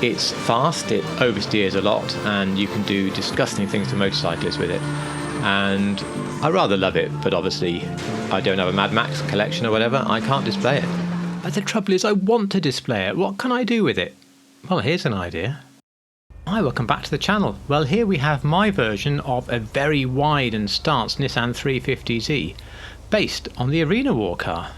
It's fast, it oversteers a lot, and you can do disgusting things to motorcyclists with it. And I rather love it, but obviously I don't have a Mad Max collection or whatever, I can't display it. But the trouble is I want to display it. What can I do with it? Well, here's an idea. Hi, welcome back to the channel. Well, here we have my version of a very wide and stance Nissan 350Z based on the Arena War car.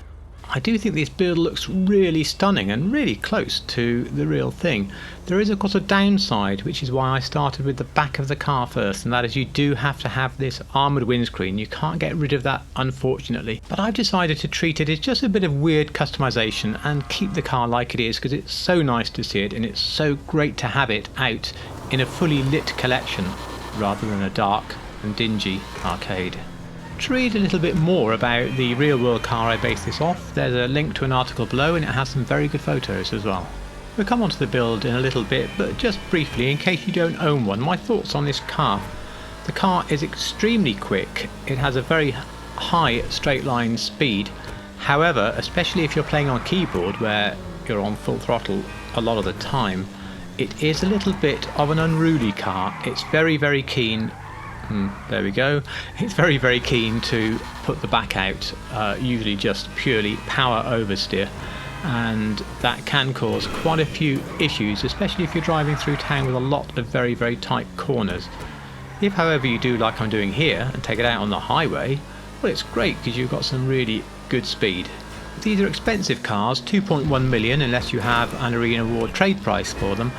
I do think this build looks really stunning and really close to the real thing. There is of course a downside, which is why I started with the back of the car first, and that is you do have to have this armoured windscreen. You can't get rid of that, unfortunately. But I've decided to treat it as just a bit of weird customization and keep the car like it is, because it's so nice to see it and it's so great to have it out in a fully lit collection rather than a dark and dingy arcade. To read a little bit more about the real world car I based this off, there's a link to an article below and it has some very good photos as well. We'll come onto the build in a little bit, but just briefly, in case you don't own one, my thoughts on this car. The car is extremely quick, it has a very high straight line speed. However, especially if you're playing on keyboard where you're on full throttle a lot of the time, it is a little bit of an unruly car. It's very keen. There we go. It's very keen to put the back out, usually just purely power oversteer, and that can cause quite a few issues, especially if you're driving through town with a lot of very tight corners. If however you do like I'm doing here and take it out on the highway, well, it's great because you've got some really good speed. These are expensive cars, 2.1 million unless you have an Arena War trade price for them.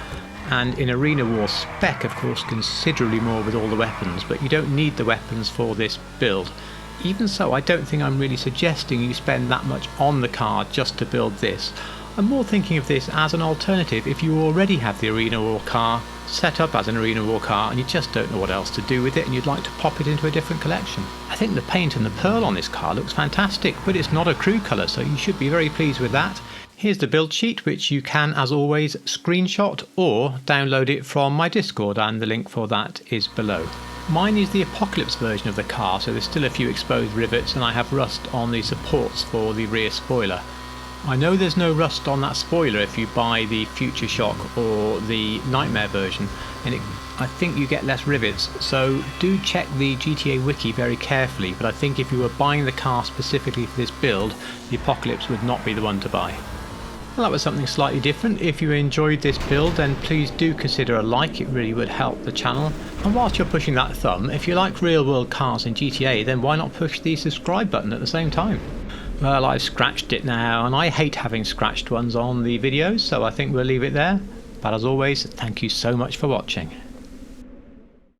And in Arena War spec, of course, considerably more with all the weapons, but you don't need the weapons for this build. Even so, I don't think I'm really suggesting you spend that much on the car just to build this. I'm more thinking of this as an alternative if you already have the Arena War car set up as an Arena War car and you just don't know what else to do with it and you'd like to pop it into a different collection. I think the paint and the pearl on this car looks fantastic, but it's not a crew colour, so you should be very pleased with that. Here's the build sheet, which you can, as always, screenshot or download it from my Discord, and the link for that is below. Mine is the Apocalypse version of the car, so there's still a few exposed rivets and I have rust on the supports for the rear spoiler. I know there's no rust on that spoiler if you buy the Future Shock or the Nightmare version, and I think you get less rivets, so do check the GTA wiki very carefully, but I think if you were buying the car specifically for this build, the Apocalypse would not be the one to buy. Well, that was something slightly different. If you enjoyed this build, then please do consider a like, it really would help the channel. And whilst you're pushing that thumb, if you like real world cars in GTA, then why not push the subscribe button at the same time? Well, I've scratched it now, and I hate having scratched ones on the videos, so I think we'll leave it there. But as always, thank you so much for watching.